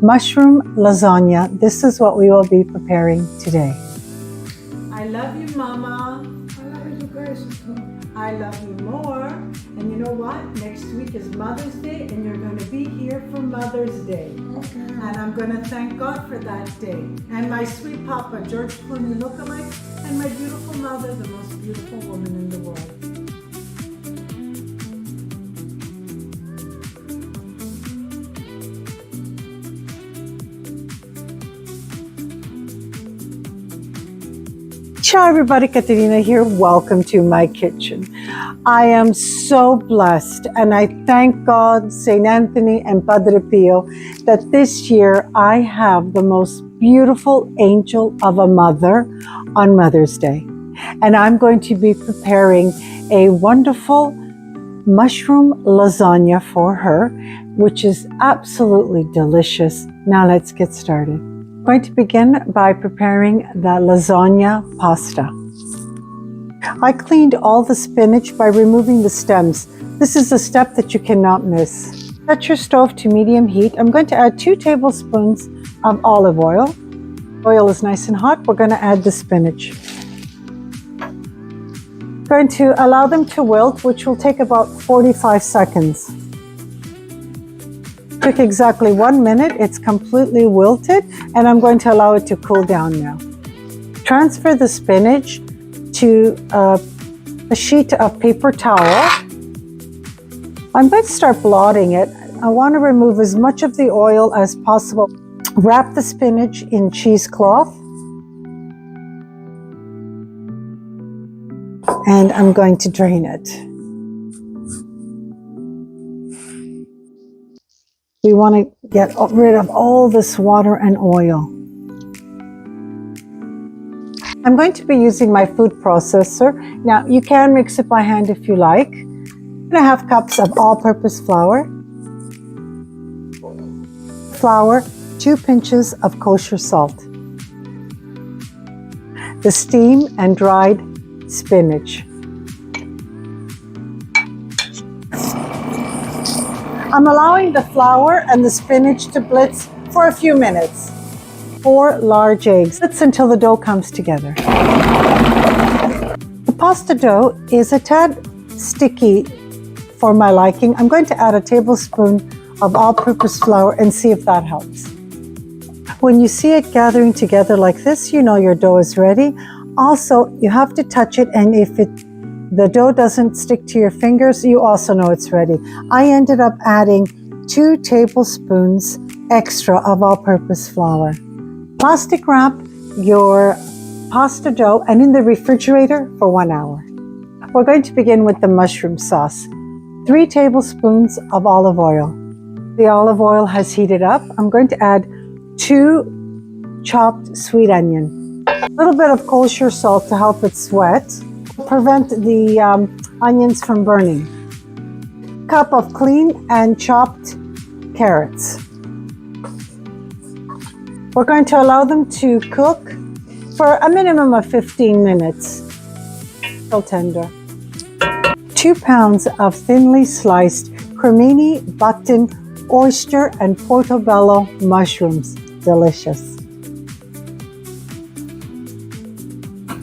mushroom lasagna. This is what we will be preparing today. I love you, Mama. I love you guys too. I love you more. And you know what? Next week is Mother's Day, and you're going to be here for Mother's Day. Okay. And I'm going to thank God for that day. And my sweet Papa, George Clooney lookalike, and my beautiful mother, the most beautiful woman in the world. Ciao everybody, Caterina here. Welcome to my kitchen. I am so blessed and I thank God, St. Anthony and Padre Pio that this year I have the most beautiful angel of a mother on Mother's Day. And I'm going to be preparing a wonderful mushroom lasagna for her, which is absolutely delicious. Now let's get started. I'm going to begin by preparing the lasagna pasta. I cleaned all the spinach by removing the stems. This is a step that you cannot miss. Set your stove to medium heat. I'm going to add 2 tablespoons of olive oil. Oil is nice and hot. We're going to add the spinach. I'm going to allow them to wilt, which will take about 45 seconds. Took exactly 1 minute. It's completely wilted, and I'm going to allow it to cool down now. Transfer the spinach to a sheet of paper towel. I'm going to start blotting it. I want to remove as much of the oil as possible. Wrap the spinach in cheesecloth. And I'm going to drain it. We want to get rid of all this water and oil. I'm going to be using my food processor. Now, you can mix it by hand if you like. 1.5 cups of all-purpose flour. 2 pinches of kosher salt. The steamed and dried spinach. I'm allowing the flour and the spinach to blitz for a few minutes. 4 large eggs. Blitz until the dough comes together. The pasta dough is a tad sticky for my liking. I'm going to add a tablespoon of all-purpose flour and see if that helps. When you see it gathering together like this, you know your dough is ready. Also, you have to touch it, and if the dough doesn't stick to your fingers, you also know it's ready. I ended up adding 2 tablespoons extra of all-purpose flour. Plastic wrap your pasta dough and in the refrigerator for 1 hour. We're going to begin with the mushroom sauce. 3 tablespoons of olive oil. The olive oil has heated up. I'm going to add 2 chopped sweet onion. A little bit of kosher salt to help it sweat. Prevent the onions from burning. Cup of clean and chopped carrots. We're going to allow them to cook for a minimum of 15 minutes till tender. 2 pounds of thinly sliced cremini, button, oyster, and portobello mushrooms. Delicious.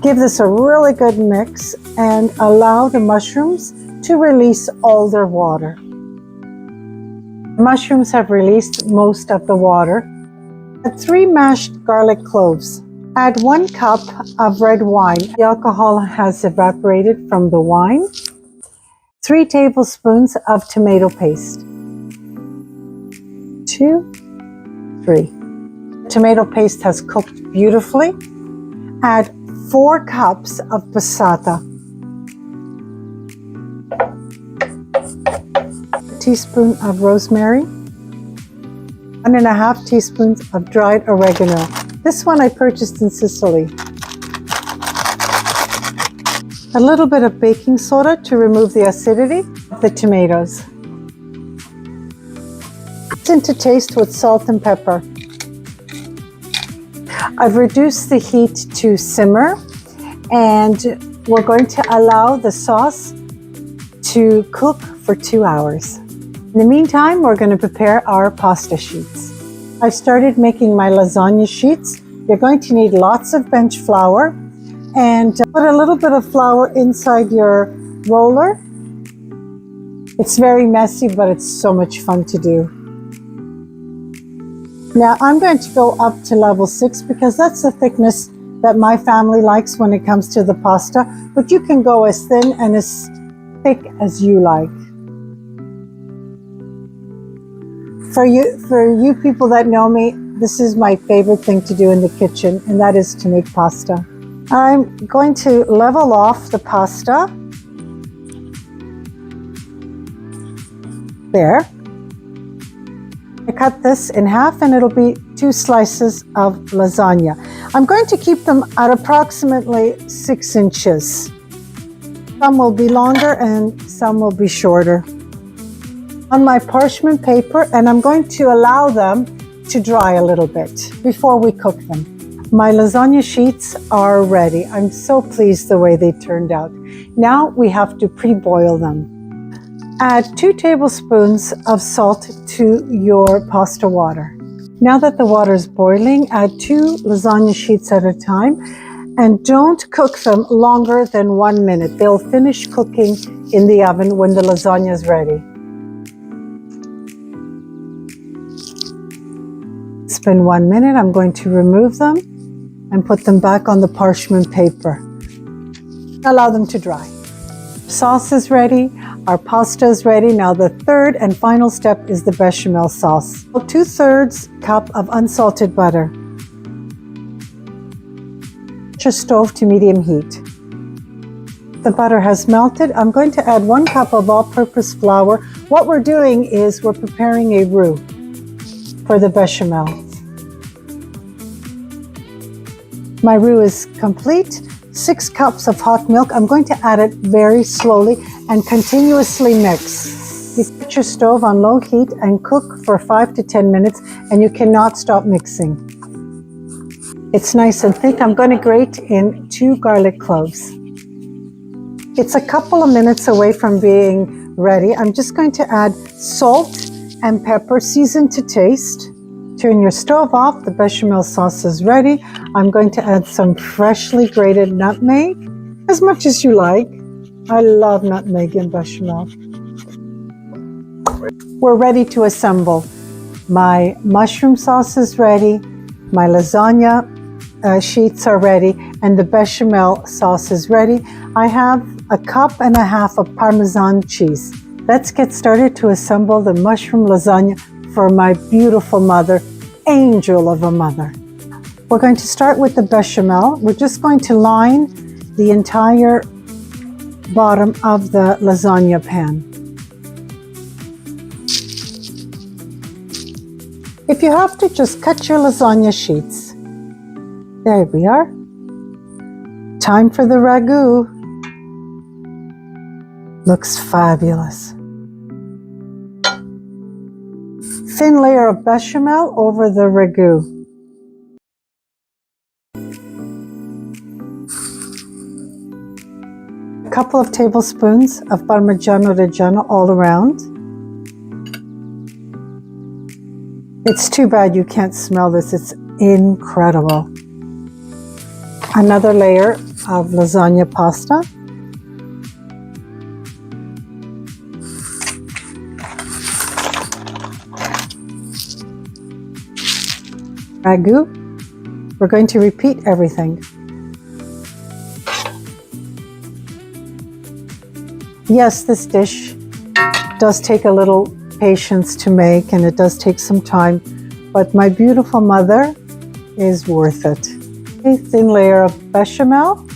Give this a really good mix and allow the mushrooms to release all their water. The mushrooms have released most of the water. Add 3 mashed garlic cloves. Add 1 cup of red wine. The alcohol has evaporated from the wine. 3 tablespoons of tomato paste. 2, 3. Tomato paste has cooked beautifully. Add 4 cups of passata. A teaspoon of rosemary. 1.5 teaspoons of dried oregano. This one I purchased in Sicily. A little bit of baking soda to remove the acidity of the tomatoes. Season to taste with salt and pepper. I've reduced the heat to simmer, and we're going to allow the sauce to cook for 2 hours. In the meantime, we're going to prepare our pasta sheets. I've started making my lasagna sheets. You're going to need lots of bench flour and put a little bit of flour inside your roller. It's very messy, but it's so much fun to do. Now I'm going to go up to level 6 because that's the thickness that my family likes when it comes to the pasta, but you can go as thin and as thick as you like. For you people that know me, this is my favorite thing to do in the kitchen, and that is to make pasta. I'm going to level off the pasta. There. I cut this in half and it'll be 2 slices of lasagna. I'm going to keep them at approximately 6 inches. Some will be longer and some will be shorter. On my parchment paper, and I'm going to allow them to dry a little bit before we cook them. My lasagna sheets are ready. I'm so pleased the way they turned out. Now we have to pre-boil them. Add 2 tablespoons of salt to your pasta water. Now that the water is boiling, add 2 lasagna sheets at a time and don't cook them longer than 1 minute. They'll finish cooking in the oven when the lasagna is ready. It's been 1 minute. I'm going to remove them and put them back on the parchment paper. Allow them to dry. Sauce is ready. Our pasta is ready. Now the third and final step is the bechamel sauce. 2/3 cup of unsalted butter. Put your stove to medium heat. The butter has melted. I'm going to add 1 cup of all-purpose flour. What we're doing is we're preparing a roux for the bechamel. My roux is complete. 6 cups of hot milk. I'm going to add it very slowly and continuously mix. You put your stove on low heat and cook for 5 to 10 minutes, and you cannot stop mixing. It's nice and thick. I'm going to grate in 2 garlic cloves. It's a couple of minutes away from being ready. I'm just going to add salt and pepper, seasoned to taste. Turn your stove off. The bechamel sauce is ready. I'm going to add some freshly grated nutmeg, as much as you like. I love nutmeg in bechamel. We're ready to assemble. My mushroom sauce is ready. My lasagna sheets are ready, and the bechamel sauce is ready. I have 1.5 cups of Parmesan cheese. Let's get started to assemble the mushroom lasagna for my beautiful mother, angel of a mother. We're going to start with the bechamel. We're just going to line the entire bottom of the lasagna pan. If you have to, just cut your lasagna sheets. There we are. Time for the ragu. Looks fabulous. Thin layer of bechamel over the ragu. A couple of tablespoons of Parmesan Mozzarella all around. It's too bad you can't smell this. It's incredible. Another layer of lasagna pasta. Ragu. We're going to repeat everything. Yes, this dish does take a little patience to make, and it does take some time, but my beautiful mother is worth it. A thin layer of bechamel.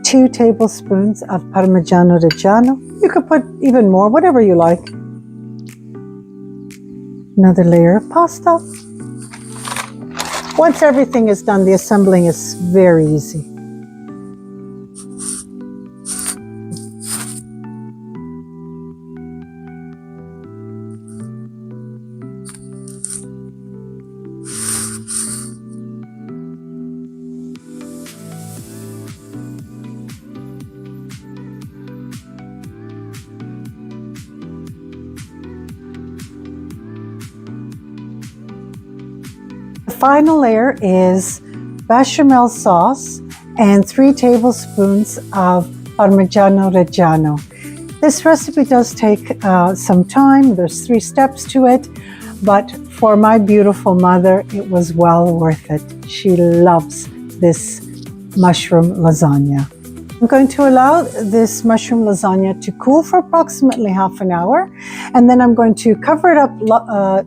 Two tablespoons of Parmigiano Reggiano. You could put even more, whatever you like. Another layer of pasta. Once everything is done, the assembling is very easy. final layer is bechamel sauce and 3 tablespoons of Parmigiano Reggiano. This recipe does take some time. There's 3 steps to it, but for my beautiful mother, it was well worth it. She loves this mushroom lasagna. I'm going to allow this mushroom lasagna to cool for approximately half an hour, and then I'm going to cover it up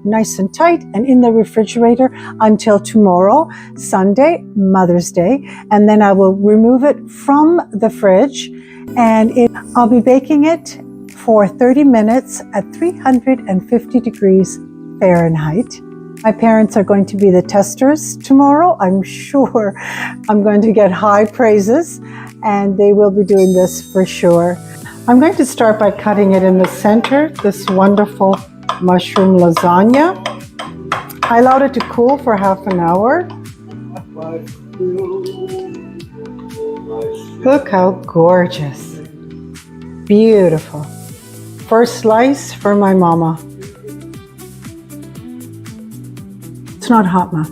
nice and tight and in the refrigerator until tomorrow, Sunday, Mother's Day, and then I will remove it from the fridge, and I'll be baking it for 30 minutes at 350 degrees Fahrenheit. My parents are going to be the testers tomorrow. I'm sure I'm going to get high praises, and they will be doing this for sure. I'm going to start by cutting it in the center, this wonderful mushroom lasagna. I allowed it to cool for half an hour. Look how gorgeous. Beautiful. First slice for my mama. It's not hot, Ma.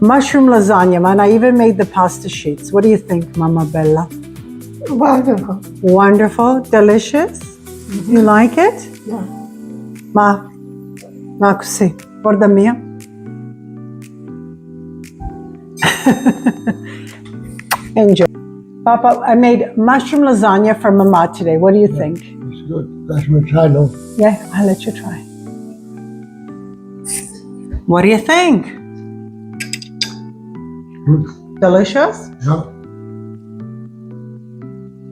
Mushroom lasagna, man. I even made the pasta sheets. What do you think, Mama Bella? Wonderful. Wonderful, delicious. Mm-hmm. You like it? Yeah. Ma così, guarda mia. Enjoy. Papa, I made mushroom lasagna for Mama today. What do you think? It's good. That's my channel. Yeah, I'll let you try. What do you think? Good. Delicious? Yeah.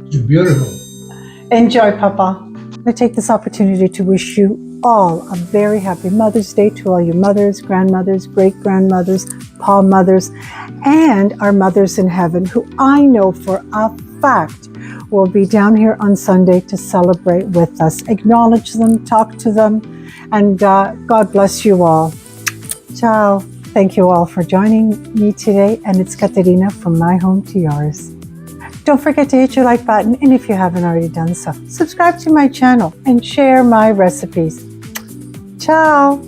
It's beautiful. Enjoy, Papa. I'm going to take this opportunity to wish you all a very happy Mother's Day, to all your mothers, grandmothers, great-grandmothers, paw mothers, and our mothers in heaven, who I know for a fact will be down here on Sunday to celebrate with us. Acknowledge them, talk to them, and God bless you all. Ciao. Thank you all for joining me today, and it's Katerina from my home to yours. Don't forget to hit your like button, and if you haven't already done so, subscribe to my channel and share my recipes. Ciao!